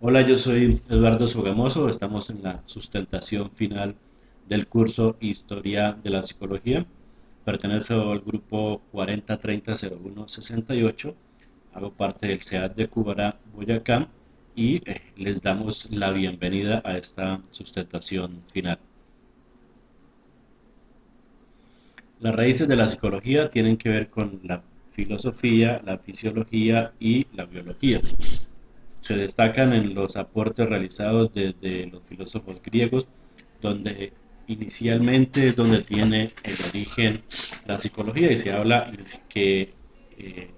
Hola, yo soy Eduardo Sogamoso. Estamos en la sustentación final del curso Historia de la Psicología. Pertenezco al grupo 40300168. Hago parte del CEAT de Cubará, Boyacá, y les damos la bienvenida a esta sustentación final. Las raíces de la psicología tienen que ver con la filosofía, la fisiología y la biología. Se destacan en los aportes realizados desde los filósofos griegos, donde inicialmente es donde tiene el origen la psicología, y se habla que en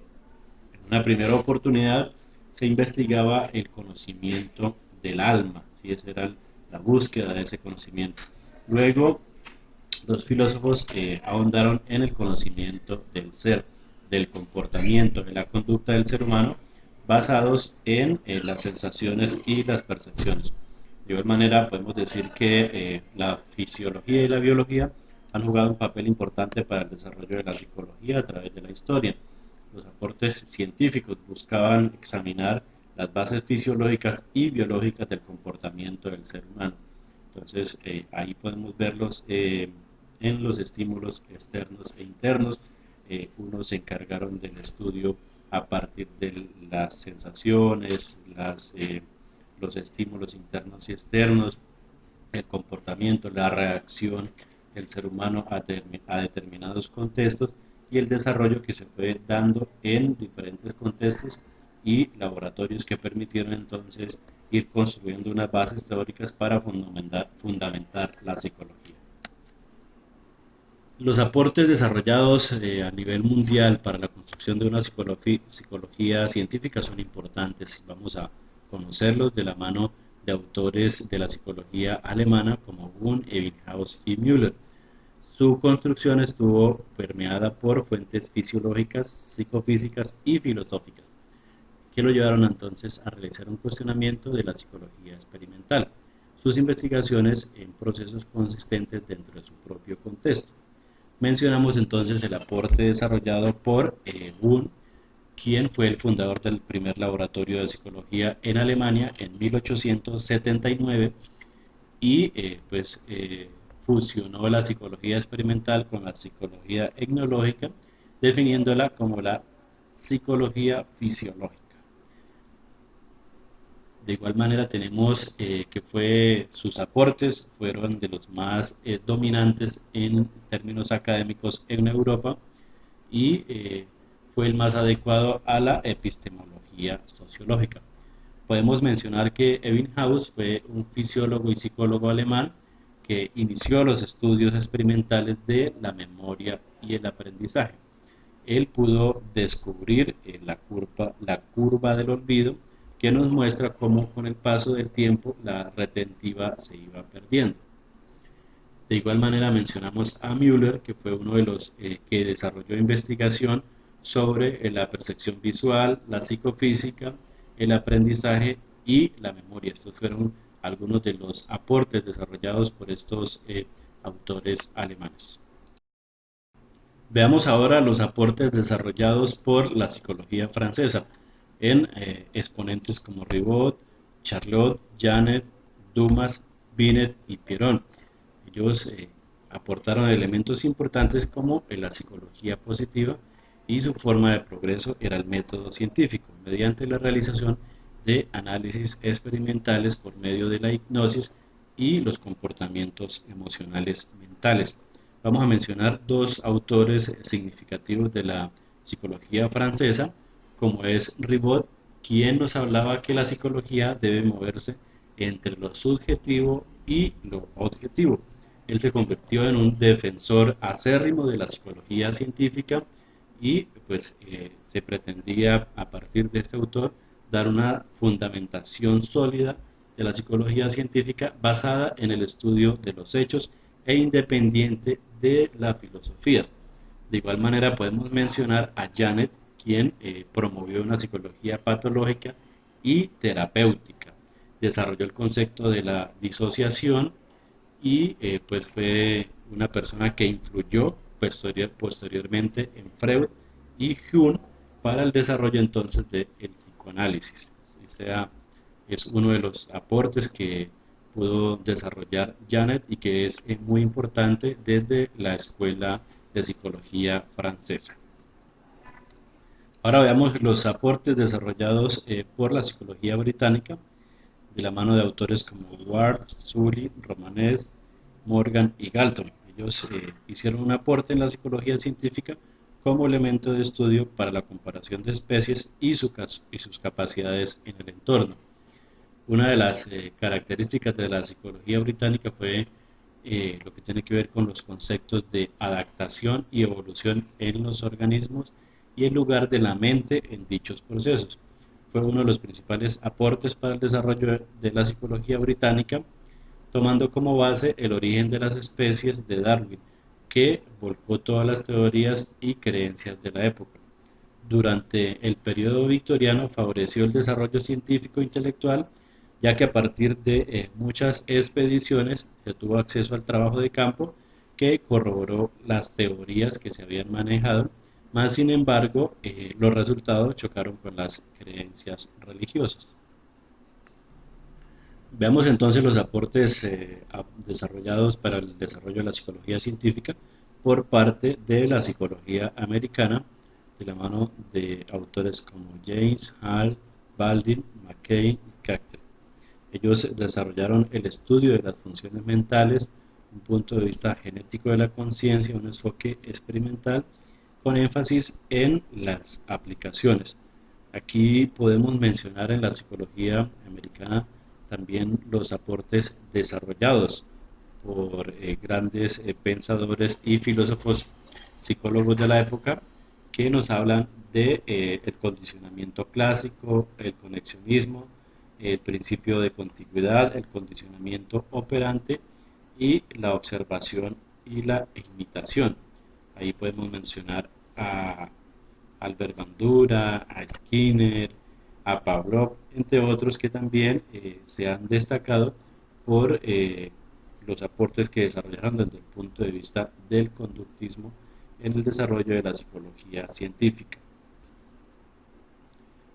una primera oportunidad se investigaba el conocimiento del alma, ¿sí? Esa era la búsqueda de ese conocimiento. Luego los filósofos ahondaron en el conocimiento del ser, del comportamiento, de la conducta del ser humano, basados en las sensaciones y las percepciones. De igual manera, podemos decir que la fisiología y la biología han jugado un papel importante para el desarrollo de la psicología a través de la historia. Los aportes científicos buscaban examinar las bases fisiológicas y biológicas del comportamiento del ser humano. Entonces, ahí podemos verlos en los estímulos externos e internos. Unos se encargaron del estudio a partir de las sensaciones, los estímulos internos y externos, el comportamiento, la reacción del ser humano a determinados contextos, y el desarrollo que se fue dando en diferentes contextos y laboratorios que permitieron entonces ir construyendo unas bases teóricas para fundamentar la psicología. Los aportes desarrollados a nivel mundial para la construcción de una psicología científica son importantes. Vamos a conocerlos de la mano de autores de la psicología alemana como Wundt, Ebbinghaus y Müller. Su construcción estuvo permeada por fuentes fisiológicas, psicofísicas y filosóficas, que lo llevaron entonces a realizar un cuestionamiento de la psicología experimental, sus investigaciones en procesos consistentes dentro de su propio contexto. Mencionamos entonces el aporte desarrollado por Wundt, quien fue el fundador del primer laboratorio de psicología en Alemania en 1879, y fusionó la psicología experimental con la psicología etnológica, definiéndola como la psicología fisiológica. De igual manera tenemos que sus aportes fueron de los más dominantes en términos académicos en Europa, y fue el más adecuado a la epistemología sociológica. Podemos mencionar que Ebbinghaus fue un fisiólogo y psicólogo alemán que inició los estudios experimentales de la memoria y el aprendizaje. Él pudo descubrir la curva del olvido, que nos muestra cómo con el paso del tiempo la retentiva se iba perdiendo. De igual manera mencionamos a Müller, que fue uno de los que desarrolló investigación sobre la percepción visual, la psicofísica, el aprendizaje y la memoria. Estos fueron algunos de los aportes desarrollados por estos autores alemanes. Veamos ahora los aportes desarrollados por la psicología francesa en exponentes como Ribot, Charlotte, Janet, Dumas, Binet y Piron. Ellos aportaron elementos importantes como la psicología positiva, y su forma de progreso era el método científico, mediante la realización de análisis experimentales por medio de la hipnosis y los comportamientos emocionales mentales. Vamos a mencionar dos autores significativos de la psicología francesa, como es Ribot, quien nos hablaba que la psicología debe moverse entre lo subjetivo y lo objetivo. Él se convirtió en un defensor acérrimo de la psicología científica, y se pretendía a partir de este autor dar una fundamentación sólida de la psicología científica basada en el estudio de los hechos e independiente de la filosofía. De igual manera podemos mencionar a Janet, quien promovió una psicología patológica y terapéutica. Desarrolló el concepto de la disociación, y fue una persona que influyó posteriormente en Freud y Jung para el desarrollo entonces del psicoanálisis. O sea, Es uno de los aportes que pudo desarrollar Janet y que es muy importante desde la Escuela de Psicología Francesa. Ahora veamos los aportes desarrollados por la psicología británica de la mano de autores como Ward, Sully, Romanes, Morgan y Galton. Ellos hicieron un aporte en la psicología científica como elemento de estudio para la comparación de especies y sus capacidades en el entorno. Una de las características de la psicología británica fue lo que tiene que ver con los conceptos de adaptación y evolución en los organismos y el lugar de la mente en dichos procesos. Fue uno de los principales aportes para el desarrollo de la psicología británica, tomando como base el origen de las especies de Darwin, que volcó todas las teorías y creencias de la época. Durante el periodo victoriano favoreció el desarrollo científico e intelectual, ya que a partir de muchas expediciones se tuvo acceso al trabajo de campo que corroboró las teorías que se habían manejado, más sin embargo los resultados chocaron con las creencias religiosas. Veamos entonces los aportes desarrollados para el desarrollo de la psicología científica por parte de la psicología americana, de la mano de autores como James, Hall, Baldwin, McCain y Cachter. Ellos desarrollaron el estudio de las funciones mentales, un punto de vista genético de la conciencia, un enfoque experimental con énfasis en las aplicaciones. Aquí podemos mencionar en la psicología americana también los aportes desarrollados por grandes pensadores y filósofos psicólogos de la época que nos hablan de el condicionamiento clásico, el conexionismo, el principio de contigüidad, el condicionamiento operante y la observación y la imitación. Ahí podemos mencionar a Albert Bandura, a Skinner, a Pavlov, entre otros que también se han destacado por los aportes que desarrollaron desde el punto de vista del conductismo en el desarrollo de la psicología científica.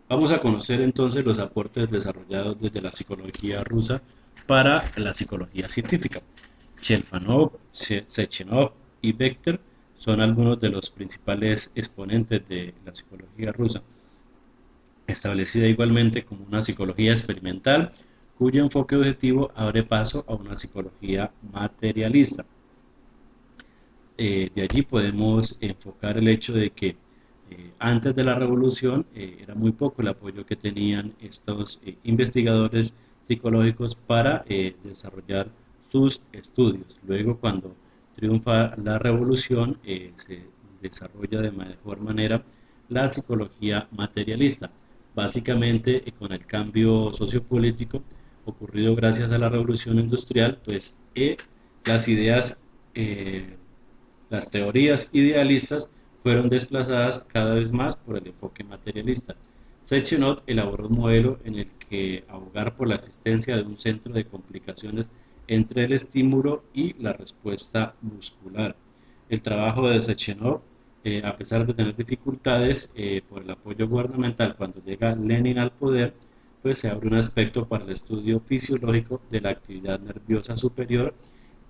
Vamos a conocer entonces los aportes desarrollados desde la psicología rusa para la psicología científica. Chelfanov, Sechenov y Becker son algunos de los principales exponentes de la psicología rusa, establecida igualmente como una psicología experimental, cuyo enfoque objetivo abre paso a una psicología materialista. De allí podemos enfocar el hecho de que antes de la revolución era muy poco el apoyo que tenían estos investigadores psicológicos para desarrollar sus estudios. Luego, cuando triunfa la revolución, se desarrolla de mejor manera la psicología materialista. Básicamente, con el cambio sociopolítico ocurrido gracias a la revolución industrial, pues las ideas las teorías idealistas fueron desplazadas cada vez más por el enfoque materialista. Sechenov elaboró un modelo en el que abogar por la existencia de un centro de complicaciones entre el estímulo y la respuesta muscular. El trabajo de Sechenov, a pesar de tener dificultades por el apoyo gubernamental cuando llega Lenin al poder, pues se abre un aspecto para el estudio fisiológico de la actividad nerviosa superior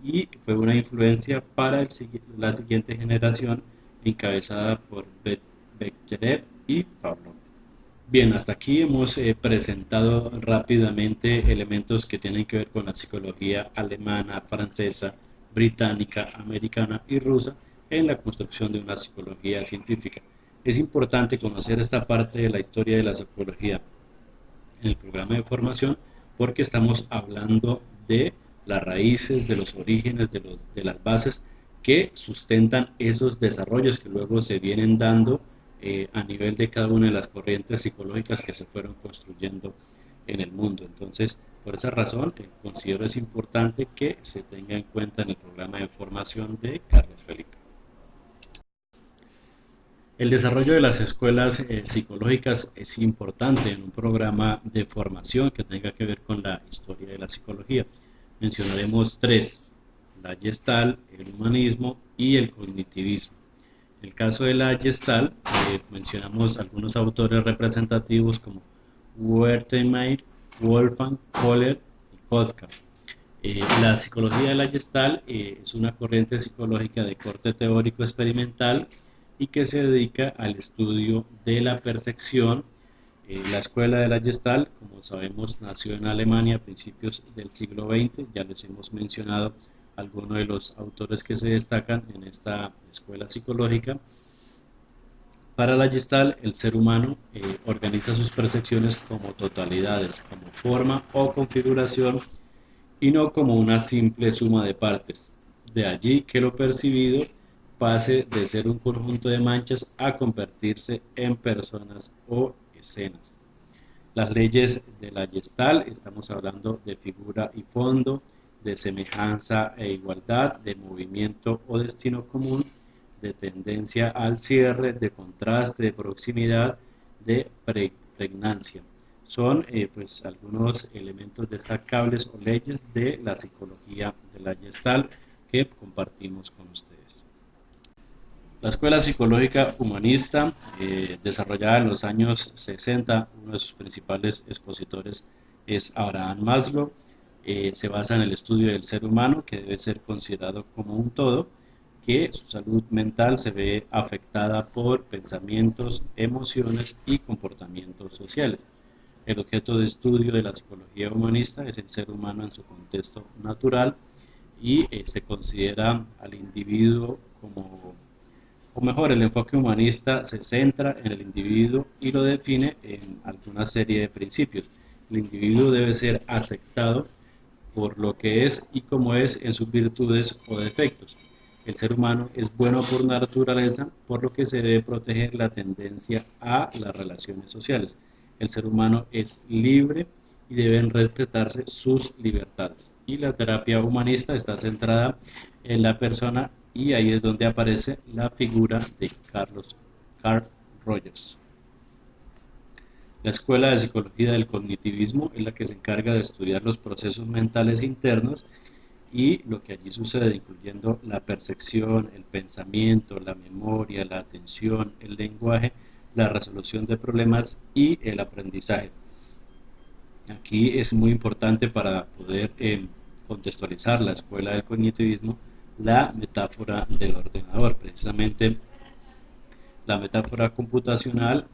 y fue una influencia para la siguiente generación encabezada por Bechterev y Pavlov. Bien, hasta aquí hemos presentado rápidamente elementos que tienen que ver con la psicología alemana, francesa, británica, americana y rusa en la construcción de una psicología científica. Es importante conocer esta parte de la historia de la psicología en el programa de formación porque estamos hablando de las raíces, de los orígenes, de las bases que sustentan esos desarrollos que luego se vienen dando a nivel de cada una de las corrientes psicológicas que se fueron construyendo en el mundo. Entonces, por esa razón, considero es importante que se tenga en cuenta en el programa de formación de Carlos Felipe. El desarrollo de las escuelas psicológicas es importante en un programa de formación que tenga que ver con la historia de la psicología. Mencionaremos tres: la Gestalt, el humanismo y el cognitivismo. En el caso de la Gestalt, mencionamos algunos autores representativos como Wertheimer, Wolfgang, Kohler y Kotka. La psicología de la Gestalt es una corriente psicológica de corte teórico experimental y que se dedica al estudio de la percepción. La escuela de la Gestalt, como sabemos, nació en Alemania a principios del siglo XX. Ya les hemos mencionado algunos de los autores que se destacan en esta escuela psicológica. Para la Gestalt, el ser humano organiza sus percepciones como totalidades, como forma o configuración y no como una simple suma de partes. De allí que lo percibido pase de ser un conjunto de manchas a convertirse en personas o escenas. Las leyes de la Gestalt, estamos hablando de figura y fondo, de semejanza e igualdad, de movimiento o destino común, de tendencia al cierre, de contraste, de proximidad, de pregnancia. Son pues algunos elementos destacables o leyes de la psicología de la Gestalt que compartimos con ustedes. La escuela psicológica humanista, desarrollada en los años 60, uno de sus principales expositores es Abraham Maslow. Se basa en el estudio del ser humano, que debe ser considerado como un todo, que su salud mental se ve afectada por pensamientos, emociones y comportamientos sociales. El objeto de estudio de la psicología humanista es el ser humano en su contexto natural y se considera al individuo como, o mejor, el enfoque humanista se centra en el individuo y lo define en alguna serie de principios. El individuo debe ser aceptado por lo que es y como es en sus virtudes o defectos. El ser humano es bueno por naturaleza, por lo que se debe proteger la tendencia a las relaciones sociales. El ser humano es libre y deben respetarse sus libertades. Y la terapia humanista está centrada en la persona y ahí es donde aparece la figura de Carl Rogers. La escuela de psicología del cognitivismo es la que se encarga de estudiar los procesos mentales internos y lo que allí sucede, incluyendo la percepción, el pensamiento, la memoria, la atención, el lenguaje, la resolución de problemas y el aprendizaje. Aquí es muy importante para poder contextualizar la escuela del cognitivismo la metáfora del ordenador. Precisamente la metáfora computacional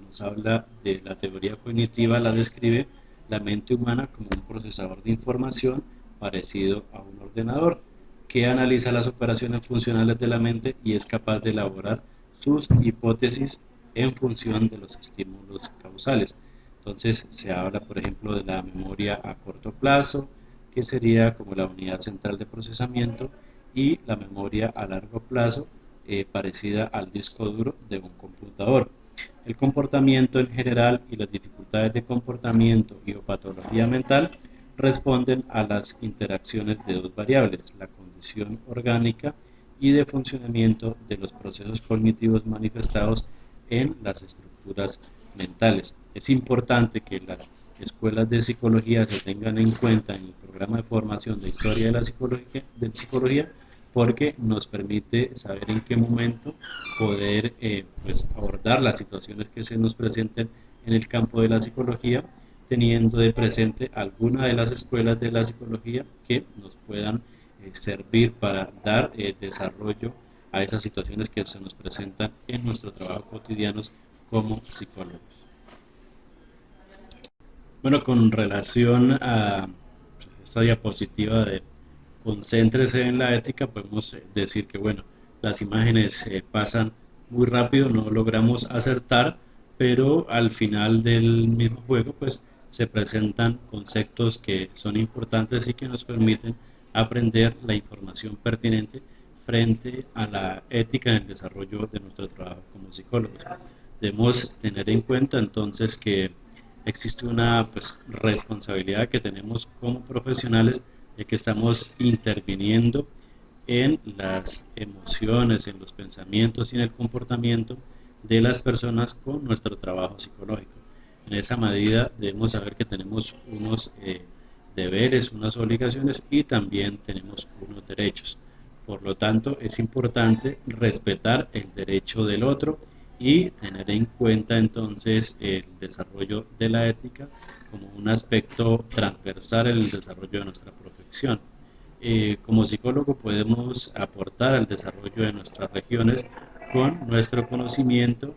nos habla de la teoría cognitiva, la describe la mente humana como un procesador de información parecido a un ordenador que analiza las operaciones funcionales de la mente y es capaz de elaborar sus hipótesis en función de los estímulos causales. Entonces se habla, por ejemplo, de la memoria a corto plazo, que sería como la unidad central de procesamiento, y la memoria a largo plazo, parecida al disco duro de un computador. El comportamiento en general y las dificultades de comportamiento y o patología mental responden a las interacciones de dos variables, la condición orgánica y de funcionamiento de los procesos cognitivos manifestados en las estructuras mentales. Es importante que las escuelas de psicología se tengan en cuenta en el programa de formación de historia de la psicología, porque nos permite saber en qué momento poder pues abordar las situaciones que se nos presenten en el campo de la psicología, teniendo de presente alguna de las escuelas de la psicología que nos puedan servir para dar desarrollo a esas situaciones que se nos presentan en nuestro trabajo cotidiano como psicólogos. Bueno, con relación a esta diapositiva de concéntrese en la ética, podemos decir que, bueno, las imágenes pasan muy rápido, no logramos acertar, pero al final del mismo juego, pues se presentan conceptos que son importantes y que nos permiten aprender la información pertinente frente a la ética en el desarrollo de nuestro trabajo como psicólogos. Debemos tener en cuenta entonces que existe una pues, responsabilidad que tenemos como profesionales de que estamos interviniendo en las emociones, en los pensamientos y en el comportamiento de las personas con nuestro trabajo psicológico. En esa medida debemos saber que tenemos unos deberes, unas obligaciones y también tenemos unos derechos. Por lo tanto, es importante respetar el derecho del otro y tener en cuenta entonces el desarrollo de la ética como un aspecto transversal en el desarrollo de nuestra profesión. Como psicólogo podemos aportar al desarrollo de nuestras regiones con nuestro conocimiento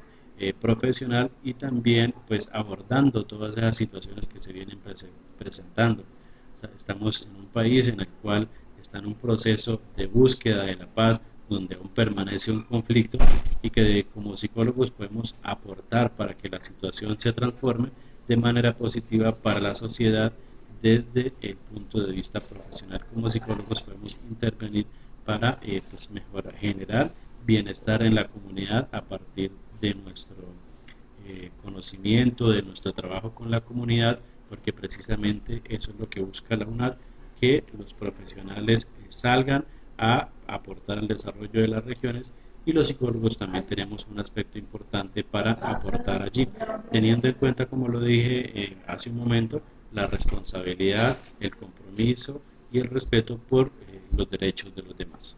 profesional y también pues abordando todas esas situaciones que se vienen presentando. O sea, estamos en un país en el cual está en un proceso de búsqueda de la paz, donde aún permanece un conflicto y que como psicólogos podemos aportar para que la situación se transforme de manera positiva para la sociedad. Desde el punto de vista profesional como psicólogos podemos intervenir para pues mejorar, generar bienestar en la comunidad a partir de nuestro conocimiento, de nuestro trabajo con la comunidad, porque precisamente eso es lo que busca la UNAD, que los profesionales salgan a aportar al desarrollo de las regiones, y los psicólogos también tenemos un aspecto importante para aportar allí, teniendo en cuenta, como lo dije hace un momento, la responsabilidad, el compromiso y el respeto por los derechos de los demás.